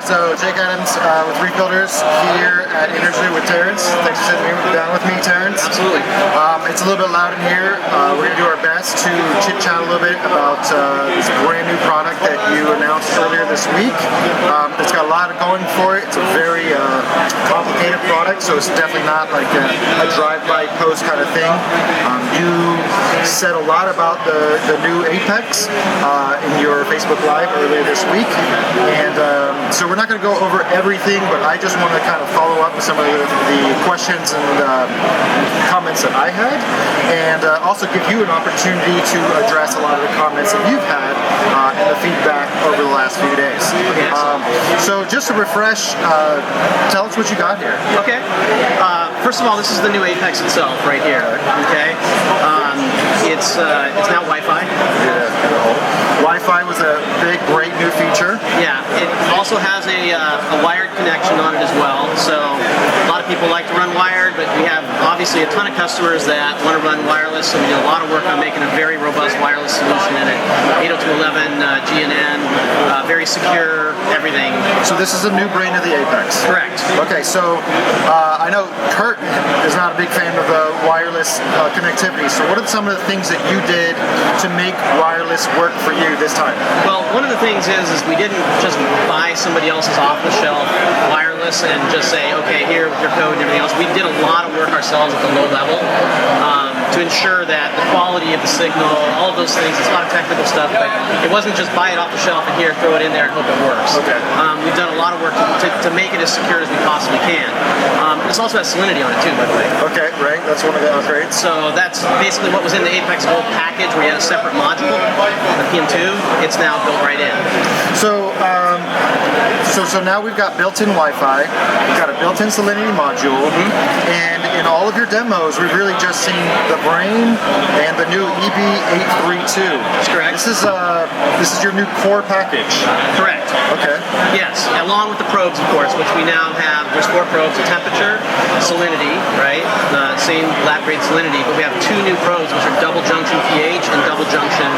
So Jake Adams with Refilters here at Energy with Terrence. Thanks for sitting down with me, Terrence. Absolutely. It's a little bit loud in here. We're going to do our best to chit-chat a little bit about this brand new product that you announced earlier this week. It's got a lot going for it. It's a very complicated product, so it's definitely not like a drive-by post kind of thing. You said a lot about the new Apex in your Facebook Live earlier this week, and so we're not going to go over everything, but I just want to kind of follow up with some of the questions and comments that I had, and also give you an opportunity to address a lot of the comments that you've had and the feedback over the last few days. So just to refresh, tell us what you got here. Okay. First of all, this is the new Apex itself right here. Okay. It's now Wi-Fi. Wi-Fi was a big, great new feature. Yeah, it also has a wired connection on it as well. So a lot of people like to run wired, but we have obviously a ton of customers that want to run wireless. So we do a lot of work on making a very robust wireless solution in it. 802.11 GNN, very secure, everything. So this is a new brain of the Apex. Correct. Okay, so I know Kurt is not a big fan of wireless connectivity. So what are some of the things that you did to make wireless work for you this time? Well, one of the things is we didn't just buy somebody else's off-the-shelf wireless and just say, okay, here with your code and everything else. We did a lot of work ourselves at the low level to ensure that the quality of the signal, all of those things, it's a lot of technical stuff, but it wasn't just buy it off the shelf and here, throw it in there and hope it works. Okay. We've done a lot of work to make it as secure as we possibly can. This also has Salinity on it too, by the way. Okay, right, that's one of the upgrades. So that's basically what was in the Apex Gold package, where you had a separate module, the PM2. It's now built right in. So now we've got built-in Wi-Fi, we've got a built-in Salinity module, and in all of your demos, we've really just seen the brain and the new EB832. That's correct. This is your new core package. Correct. Okay. Yes, along with the probes, of course, which we now have. There's 4 probes: the temperature, salinity, right? The same lab-grade salinity, but we have 2 new probes, which are double junction pH and double junction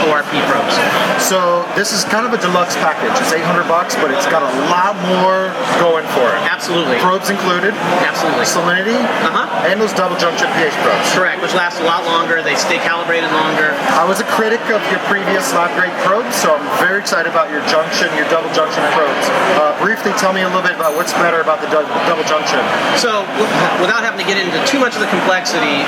ORP probes. So this is kind of a deluxe package. It's $800, but it's got a lot more going for it. Absolutely. Probes included. Absolutely. Salinity. And those double junction pH probes. Correct, which last a lot longer. They stay calibrated longer. I was a critic of your previous lab-grade probes, so I'm very excited about your junction, your double junction probes. Briefly, tell me a little bit about what's better about the double junction. So, without having to get into too much of the complexity,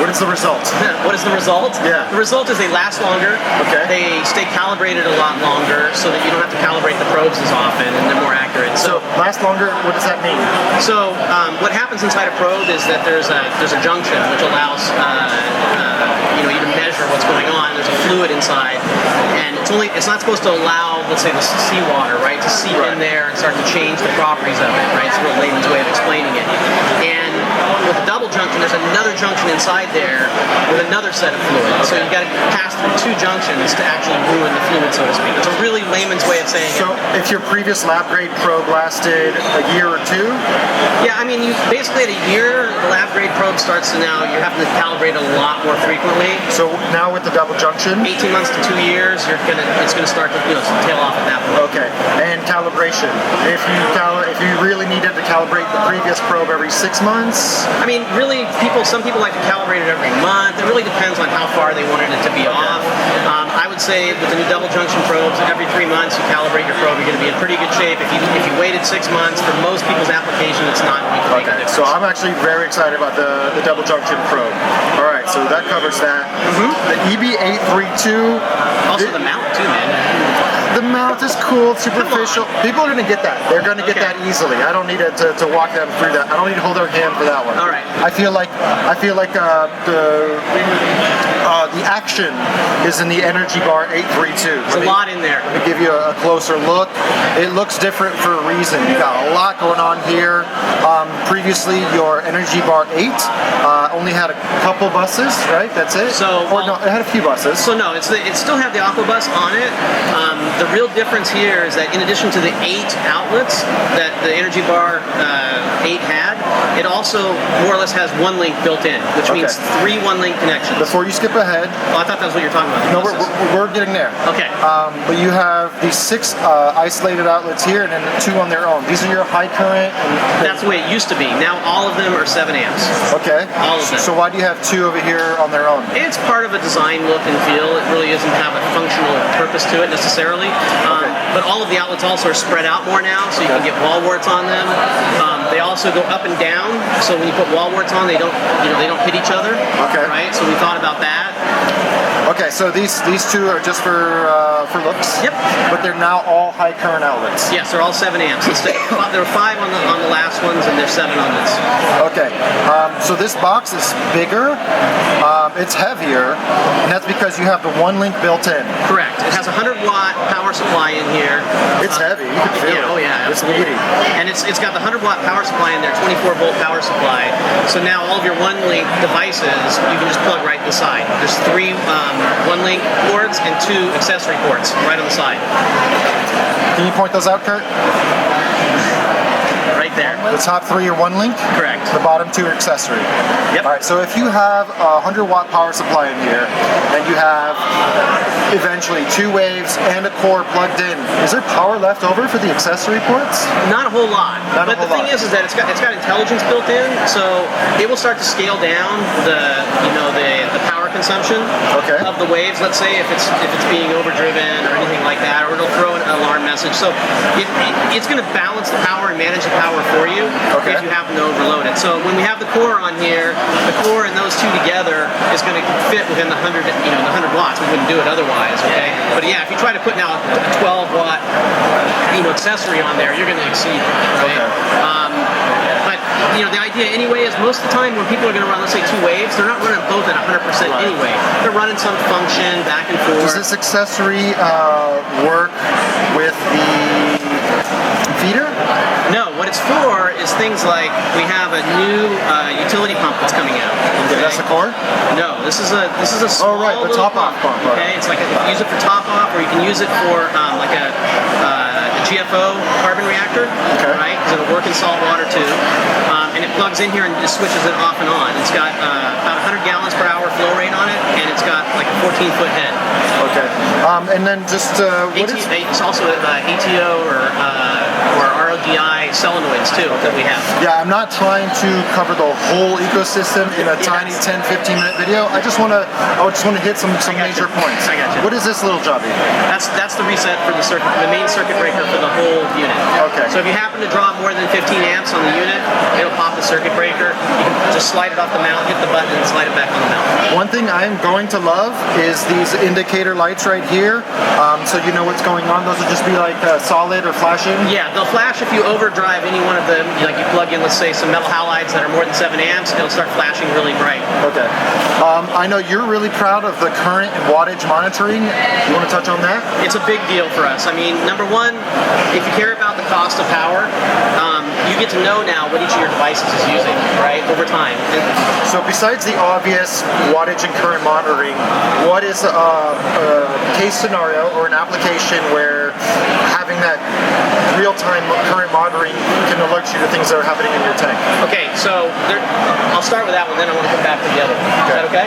what is the result? What is the result? Yeah. The result is they last longer. Okay. They stay calibrated a lot longer, so that you don't have to calibrate the probes as often, and they're more accurate. So last longer. What does that mean? So what happens inside a probe is that there's a junction which allows you to measure what's going on. There's a fluid inside, and it's not supposed to allow, let's say, the seawater, right, to seep in there and start to change the properties of it, right? It's a real layman's way of explaining it. And with a double junction, there's another junction inside there with another set of fluid. So you've got to pass through 2 junctions to actually ruin the fluid, so to speak. It's a really layman's way of saying it. So if your previous lab-grade probe lasted a year or 2? Yeah, I mean, you basically at a year, the lab-grade probe starts to now, you're having to calibrate a lot more frequently. So now with the double junction? 18 months to 2 years, it's going to start to tail off at that point. Okay, and calibration. If you really needed to calibrate the previous probe every 6 months? I mean, really, some people like to calibrate it every month. It really depends on how far they wanted it to be off. I would say with the new double junction probes, every 3 months you calibrate your probe, you're going to be in pretty good shape. If you waited 6 months, for most people's application, it's not going to make a difference. So I'm actually very excited about the double junction probe. All right, so that covers that. The EB832. Also the mount too, man. The mount is cool, superficial. People are going to get that. They're going to get that easily. I don't need to walk them through that. I don't need to hold their hand for that one. All right. I feel like the action is in the Energy Bar 832. There's a lot in there. Let me give you a closer look. It looks different for a reason. You got a lot going on here. Previously, your Energy Bar 8 only had a couple buses, right? That's it. So, no, it had a few buses. So no, it still had the Aquabus on it. the real difference here is that in addition to the 8 outlets that the Energy Bar 8 had, it also more or less has one link built in, which means 3 one-link connections. Before you skip ahead. Oh, I thought that was what you were talking about. No, we're getting there. Okay. But you have these 6 isolated outlets here and then 2 on their own. These are your high current. That's the way it used to be. Now all of them are 7 amps. Okay. All of them. So why do you have 2 over here on their own? It's part of a design look and feel. It really doesn't have a functional purpose to it necessarily. But all of the outlets also are spread out more now, so you can get wall warts on them. They also go up and down, so when you put wall warts on, they don't hit each other. Okay. Right. So we thought about that. Okay, so these 2 are just for looks. Yep. But they're now all high current outlets. Yes, they're all 7 amps. There were 5 on the last ones, and there's 7 on this. Okay. So this box is bigger. It's heavier, and that's because you have the one link built in. Correct. It has a 100-watt power supply in here. It's heavy. You can feel it. Oh yeah, it's absolutely. meaty. And it's got the 100-watt power supply in there, 24-volt power supply. So now all of your one-link devices, you can just plug right in the side. There's 3 one-link ports and 2 accessory ports right on the side. Can you point those out, Kurt? Right there. The top 3 are one link? Correct. The bottom 2 are accessory. Yep. Alright, so if you have a 100-watt power supply in here, and you have eventually 2 waves and a core plugged in, is there power left over for the accessory ports? Not a whole lot. But the thing is that it's got intelligence built in, so it will start to scale down the power consumption of the waves. Let's say if it's being overdriven or anything like that, or it'll throw an alarm message. So it's going to balance the power and manage the power for you if you happen to overload it. So when we have the core on here, the core and those 2 together is going to fit within the 100 watts. We wouldn't do it otherwise. Okay. But yeah, if you try to put now a 12-watt accessory on there, you're going to exceed it. Right? But the idea anyway is most of the time when people are going to run, let's say 2 waves, they're not running both at 100% anyway. They're running some function back and forth. Does this accessory work with the feeder? No, what it's for is things like we have a new utility pump that's coming out. Okay, that's the core? No, this is a small the top off pump. Okay, it's like you can use it for top off, or you can use it for like a GFO carbon reactor, right? Because it'll work in salt water too. And it plugs in here and just switches it off and on. It's got about 100 gallons per hour flow rate on it, and it's got like a 14-foot head. Okay. And then just it's also ATO or RODI solenoids too that we have. Yeah, I'm not trying to cover the whole ecosystem in a tiny 10-15 minute video. I just want to hit some major points. I got you. What is this little jobby? That's the reset for the main circuit breaker for the whole unit. Okay. So if you happen to draw more than 15 amps on the unit, it'll pop the circuit breaker. You can just slide it off the mount, hit the button, and slide it back on the mount. One thing I'm going to love is these indicator lights right here, so you know what's going on. Those will just be like solid or flashing? Yeah, they'll flash if you overdrive any one of them. Like you plug in, let's say, some metal halides that are more than 7 amps, it'll start flashing really bright. Okay. I know you're really proud of the current and wattage monitoring. You want to touch on that? It's a big deal for us. I mean, number one, if you care about the cost of power, you get to know now what each of your devices is using, right, over time. So besides the obvious wattage and current monitoring, what is a case scenario or an application where having that real-time current monitoring can alert you to things that are happening in your tank? Okay, so I'll start with that one, then I want to come back to the other one. Is that okay?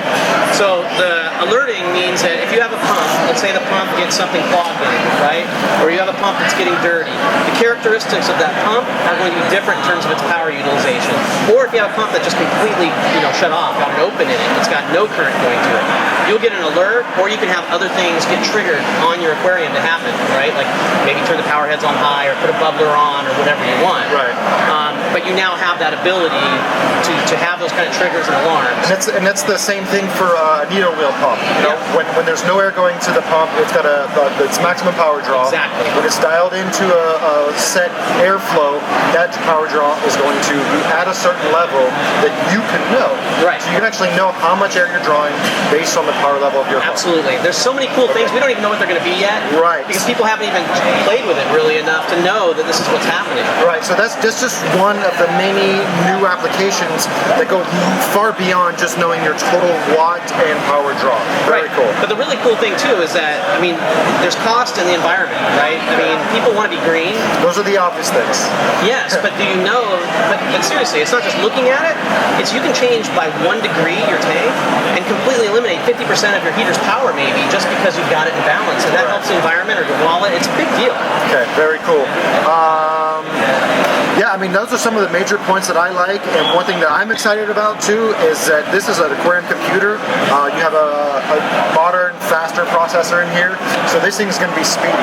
So the alerting means that if you have a pump, let's say the pump gets something clogged in it, right? Or you have a pump that's getting dirty. The characteristics of that pump are going to be different in terms of its power utilization. Or if you have a pump that just completely, shut off, got an open in it, it's got no current going to it, you'll get an alert, or you can have other things get triggered on your aquarium to happen, right? Like maybe turn the power heads on high, or put a bubbler on, or whatever you want. Right. But you now have that ability to have those kind of triggers and alarms. And that's the same thing for a needle wheel pump. When there's no air going to the pump, it's got its maximum power draw. Exactly. When it's dialed into a set airflow, that power draw is going to be at a certain level that you can know. Right. So you can actually know how much air you're drawing based on the power level of your pump. Absolutely. There's so many cool things. We don't even know what they're going to be yet. Right. Because people haven't even played with it really enough to know that this is what's happening. Right. So that's just one of the many new applications that go far beyond just knowing your total watt and power draw. Very cool. But the really cool thing too is that, I mean, there's cost in the environment, right? I mean, people want to be green. Those are the obvious things. Yes, but do you know, but seriously, it's not just looking at it, it's you can change by 1 degree your tank and completely eliminate 50% of your heater's power maybe just because you've got it in balance, and that helps the environment or your wallet. It's a big deal. Okay, very cool. Yeah, I mean, those are some of the major points that I like, and one thing that I'm excited about too is that this is an aquarium computer. You have a modern, faster processor in here, so this thing is going to be speedy.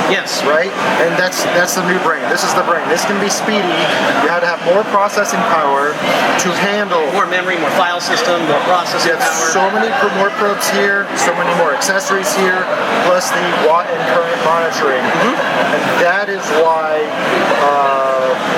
Yes. Right? And that's the new brain. This is the brain. This can be speedy. You have to have more processing power to handle. More memory, more file system, more processing power. So many more probes here, so many more accessories here, plus the watt and current monitoring. And that is why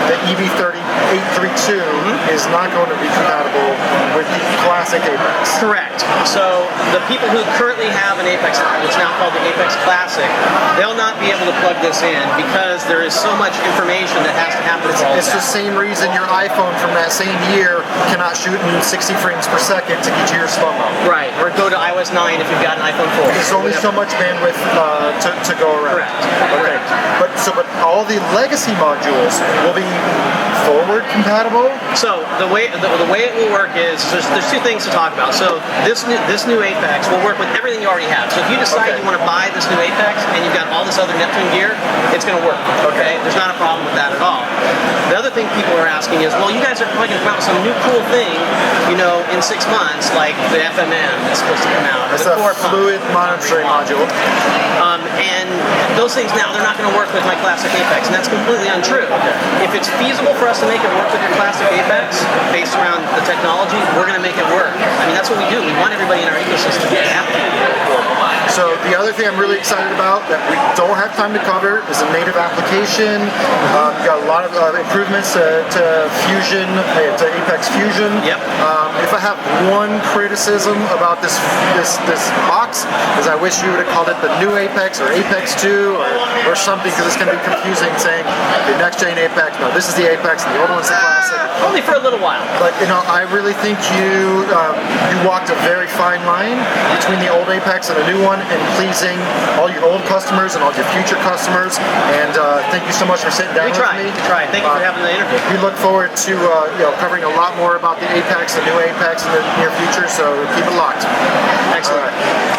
the EV30832 is not going to be compatible with the classic Apex. Correct. So the people who currently have an Apex, what's now called the Apex Classic, they'll not be able to plug this in because there is so much information that has to happen for all It's the same reason your iPhone from that same year cannot shoot in 60 frames per second to get to your slow mo. Right. Or go to iOS 9 if you've got an iPhone 4. There's only so much bandwidth to go around. Correct. Okay. But all the legacy modules will be forward compatible. So the way it will work is there's two things to talk about. So this new Apex will work with everything you already have. So if you decide you want to buy this new Apex and you've got all this other Neptune gear, it's going to work. Okay, there's not a problem with that at all. The other thing people are asking is, well, you guys are probably going to come out with some new cool thing, you know, in 6 months, like the FMM that's supposed to come out. It's a fluid monitoring module. And those things now, they're not going to work with my classic Apex, and that's completely untrue. If it's feasible for us to make it work with your classic Apex, based around the technology, we're going to make it work. I mean, that's what we do. We want everybody in our ecosystem to be happy. So the other thing I'm really excited about that we don't have time to cover is a native application. We've got a lot of improvements to Fusion, to Apex Fusion. Yep. If I have one criticism about this box, is I wish you would have called it the new Apex or Apex 2 or something, because it's going to be confusing saying the next gen Apex. No, this is the Apex and the old one's the classic. Only for a little while. But you know, I really think you walked a very fine line between the old Apex and the new one, and pleasing all your old customers and all your future customers. And thank you so much for sitting down with me. We tried. Thank you for having the interview. We look forward to covering a lot more about the Apex, the new Apex in the near future. So keep it locked. Excellent. All right.